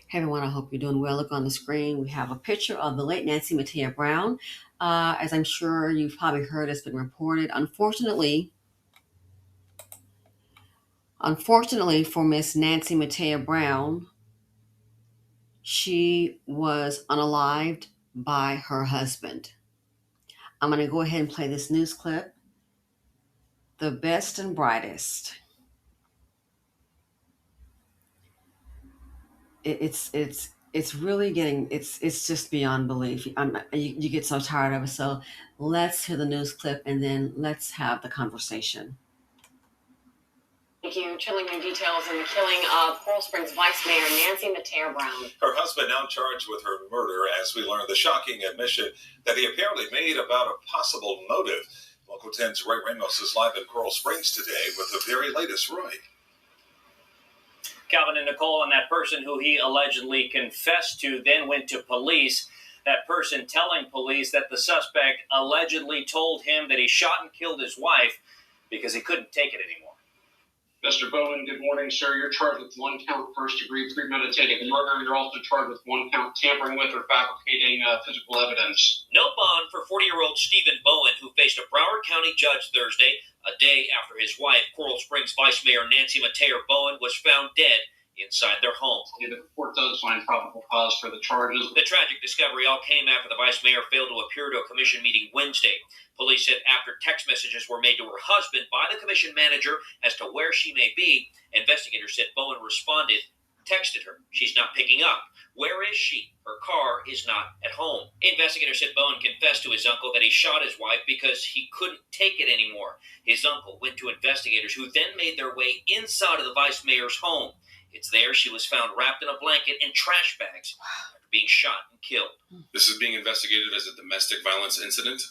Hey everyone, I hope you're doing well. Look on the screen. We have a picture of the late Nancy Matea Brown. As I'm sure you've probably heard, it's been reported. Unfortunately for Miss Nancy Matea Brown, she was unalived by her husband. I'm going to go ahead and play this news clip. The best and brightest. It's really getting it's just beyond belief. You get so tired of it. So let's hear the news clip and then let's have the conversation. Thank you. Chilling new details in the killing of Coral Springs Vice Mayor Nancy Matea Brown. Her husband now charged with her murder as we learn the shocking admission that he apparently made about a possible motive. Local 10's Ray Ramos is live in Coral Springs today with the very latest. Roy. Calvin and Nicole, and that person who he allegedly confessed to then went to police. That person telling police that the suspect allegedly told him that he shot and killed his wife because he couldn't take it anymore. Mr. Bowen, good morning, sir. You're charged with one count first-degree premeditated murder. You're also charged with one count tampering with or fabricating physical evidence. No bond for 40-year-old Stephen Bowen, who faced a Broward County judge Thursday, a day after his wife, Coral Springs Vice Mayor Nancy Matea Bowen, was found dead inside their home. The report does find probable cause for the charges. The tragic discovery all came after the vice mayor failed to appear to a commission meeting Wednesday. Police said after text messages were made to her husband by the commission manager as to where she may be, investigators said Bowen responded, texted her. She's not picking up. Where is she? Her car is not at home. Investigators said Bowen confessed to his uncle that he shot his wife because he couldn't take it anymore. His uncle went to investigators who then made their way inside of the vice mayor's home. It's there she was found wrapped in a blanket and trash bags after being shot and killed. This is being investigated as a domestic violence incident.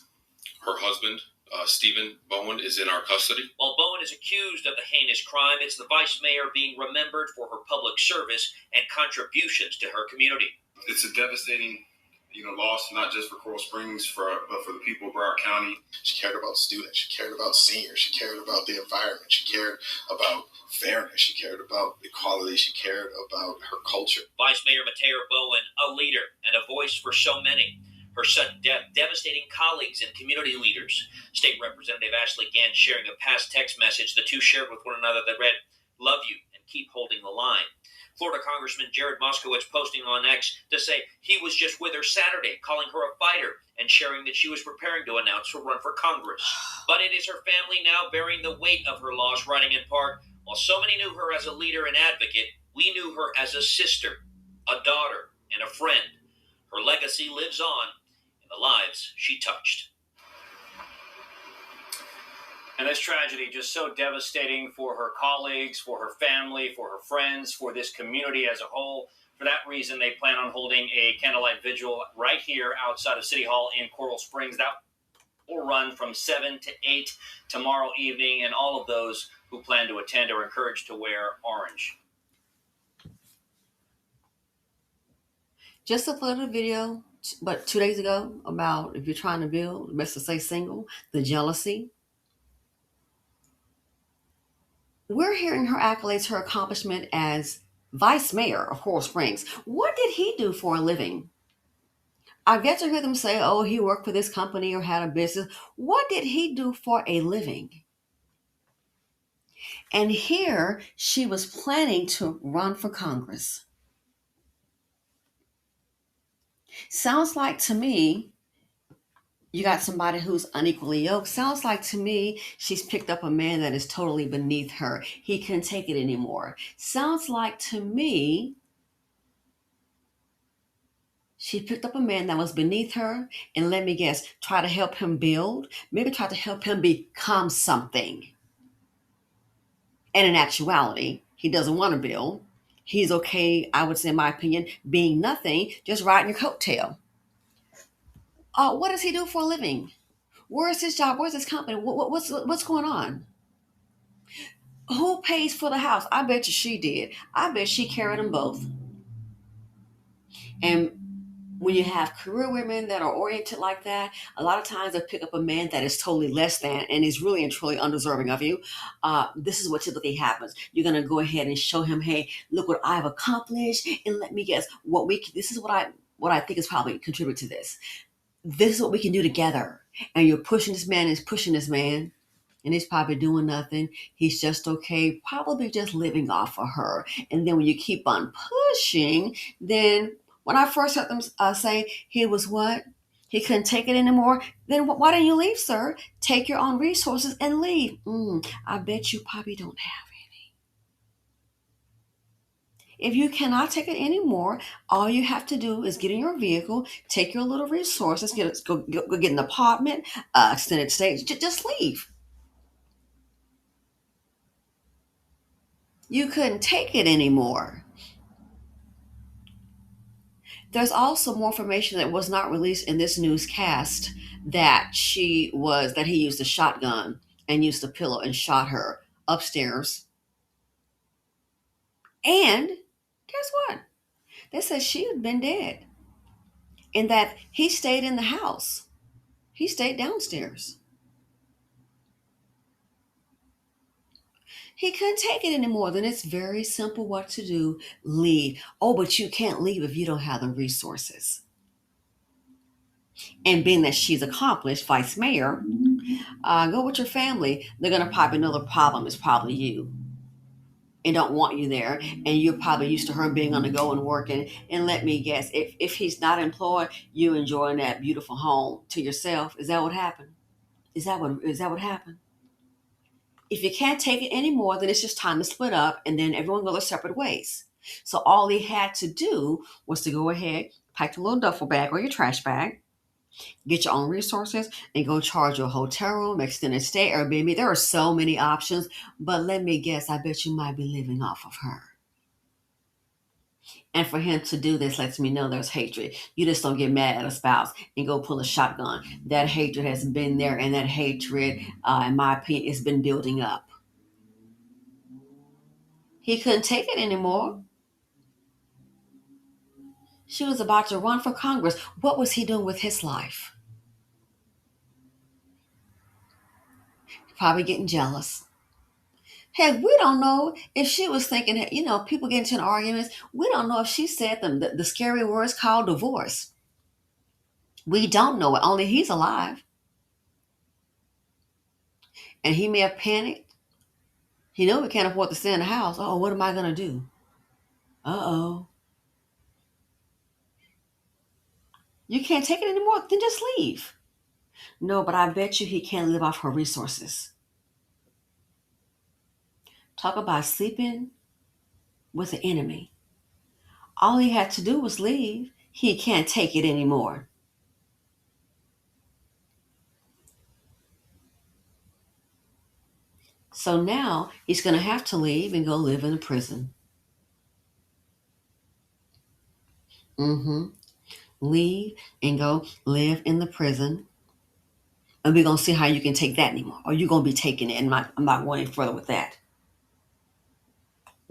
Her husband, Stephen Bowen, is in our custody. While Bowen is accused of the heinous crime, it's the vice mayor being remembered for her public service and contributions to her community. It's a devastating loss, not just for Coral Springs, but for the people of Broward County. She cared about students. She cared about seniors. She cared about the environment. She cared about fairness. She cared about equality. She cared about her culture. Vice Mayor Matea Bowen, a leader and a voice for so many. Her sudden death devastating colleagues and community leaders. State Representative Ashley Gant sharing a past text message the two shared with one another that read, "Love you and keep holding the line." Florida Congressman Jared Moskowitz posting on X to say he was just with her Saturday, calling her a fighter and sharing that she was preparing to announce her run for Congress. But it is her family now bearing the weight of her loss, writing in part, "While so many knew her as a leader and advocate, we knew her as a sister, a daughter, and a friend. Her legacy lives on in the lives she touched." And this tragedy just so devastating for her colleagues, for her family, for her friends, for this community as a whole. For that reason, they plan on holding a candlelight vigil right here outside of City Hall in Coral Springs. That will run from 7 to 8 tomorrow evening, and all of those who plan to attend are encouraged to wear orange. Just a little video, but 2 days ago, about if you're trying to build, best to stay single, the jealousy. We're hearing her accolades, her accomplishment as vice mayor of Coral Springs. What did he do for a living? I've yet to hear them say, oh, he worked for this company or had a business. What did he do for a living? And here she was planning to run for Congress. Sounds like to me, you got somebody who's unequally yoked. Sounds like to me, she's picked up a man that is totally beneath her. He can't take it anymore. Sounds like to me, she picked up a man that was beneath her and, let me guess, try to help him build, maybe try to help him become something. And in actuality, he doesn't want to build. He's okay, I would say, in my opinion, being nothing, just riding your coattail. What does he do for a living? Where's his job? Where's his company? What's going on? Who pays for the house? I bet you she did. I bet she carried them both. And when you have career women that are oriented like that, a lot of times they pick up a man that is totally less than and is really and truly undeserving of you. This is what typically happens. You're gonna go ahead and show him, hey, look what I've accomplished, and let me guess what we. This is what I think is probably contribute to this. This is what we can do together. And you're pushing this man, is pushing this man, and he's probably doing nothing. He's just okay, probably just living off of her. And then when you keep on pushing, then when I first heard them say he was what? He couldn't take it anymore. Then why don't you leave, sir? Take your own resources and leave. I bet you probably don't have it. If you cannot take it anymore, all you have to do is get in your vehicle, take your little resources, go get an apartment, extended stay, just leave. You couldn't take it anymore. There's also more information that was not released in this newscast that he used a shotgun and used a pillow and shot her upstairs. And guess what? They said she had been dead. And that he stayed in the house. He stayed downstairs. He couldn't take it anymore. Then it's very simple what to do. Leave. Oh, but you can't leave if you don't have the resources. And being that she's accomplished, vice mayor, go with your family. They're going to probably know the problem is probably you and don't want you there. And you're probably used to her being on the go and working. And let me guess, if he's not employed, you enjoying that beautiful home to yourself. Is that what happened? Is that what happened? If you can't take it anymore, then it's just time to split up and then everyone go their separate ways. So all he had to do was to go ahead, pack your little duffel bag or your trash bag, get your own resources, and go charge your hotel room, extended stay, Airbnb. There are so many options, but let me guess, I bet you might be living off of her. And for him to do this lets me know there's hatred. You just don't get mad at a spouse and go pull a shotgun. That hatred has been there, and that hatred, in my opinion, has been building up. He couldn't take it anymore. She was about to run for Congress. What was he doing with his life? Probably getting jealous. Heck, we don't know if she was thinking, people get into arguments. We don't know if she said the scary words called divorce. We don't know it. Only he's alive. And he may have panicked. He knows we can't afford to stay in the house. Oh, what am I going to do? Uh-oh. You can't take it anymore? Then just leave. No, but I bet you he can't live off her resources. Talk about sleeping with the enemy. All he had to do was leave. He can't take it anymore. So now he's going to have to leave and go live in a prison. Leave and go live in the prison. And we're going to see how you can take that anymore. Or you're going to be taking it. And I'm not going any further with that.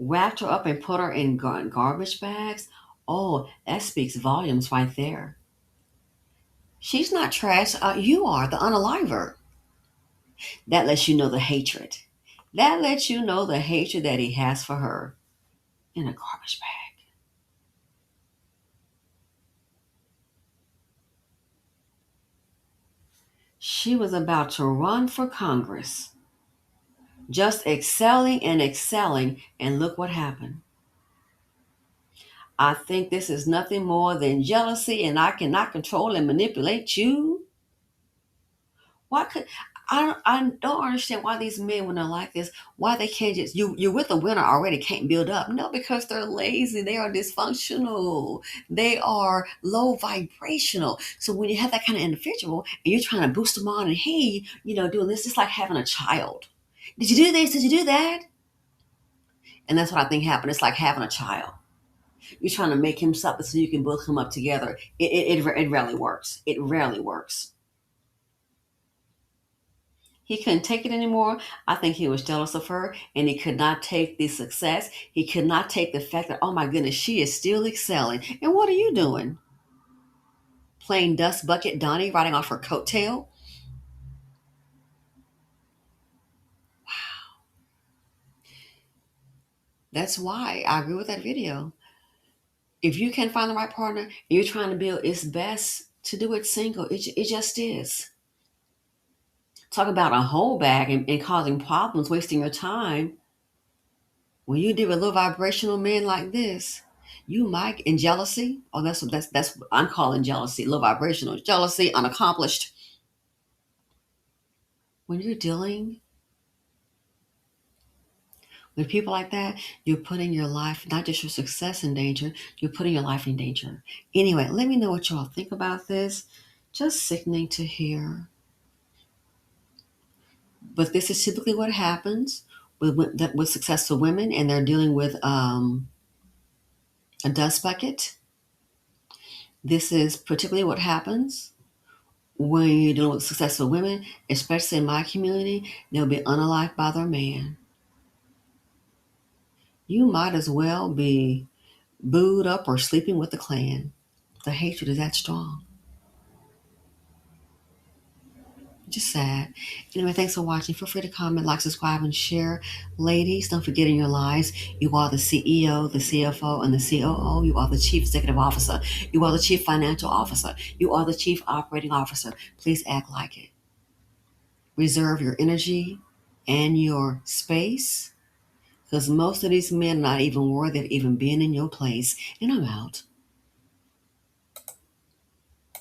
Wrapped her up and put her in garbage bags. Oh, that speaks volumes right there. She's not trash. You are the unaliver. That lets you know the hatred. That lets you know the hatred that he has for her in a garbage bag. She was about to run for Congress. Just excelling, and look what happened. I think this is nothing more than jealousy, and I cannot control and manipulate you. I don't understand why these men, when they're like this, why they can't just, you're with a winner already, can't build up. No, because they're lazy. They are dysfunctional. They are low vibrational. So when you have that kind of individual and you're trying to boost them on and, hey, doing this, it's like having a child. Did you do this? Did you do that? And that's what I think happened. It's like having a child. You're trying to make him something so you can build him up together. It rarely works. It rarely works. He couldn't take it anymore. I think he was jealous of her, and he could not take the success. He could not take the fact that, oh my goodness, she is still excelling. And what are you doing? playing Dust Bucket Donnie, riding off her coattail. That's why I agree with that video. If you can't find the right partner and you're trying to build, it's best to do it single. It just is. Talk about a whole bag and causing problems, wasting your time. When you deal with a low vibrational man like this, you might, in jealousy, oh, that's what I'm calling jealousy, low vibrational jealousy, unaccomplished. When you're dealing with people like that, you're putting your life, not just your success in danger, you're putting your life in danger. Anyway, let me know what y'all think about this. Just sickening to hear. But this is typically what happens with successful women, and they're dealing with a dust bucket. This is particularly what happens when you're dealing with successful women, especially in my community. They'll be unalived by their man. You might as well be booed up or sleeping with the clan. The hatred is that strong. Just sad. Anyway, thanks for watching. Feel free to comment, like, subscribe, and share. Ladies, don't forget in your lives, you are the CEO, the CFO, and the COO. You are the Chief Executive Officer. You are the Chief Financial Officer. You are the Chief Operating Officer. Please act like it. Reserve your energy and your space, because most of these men are not even worthy of even being in your place. And I'm out.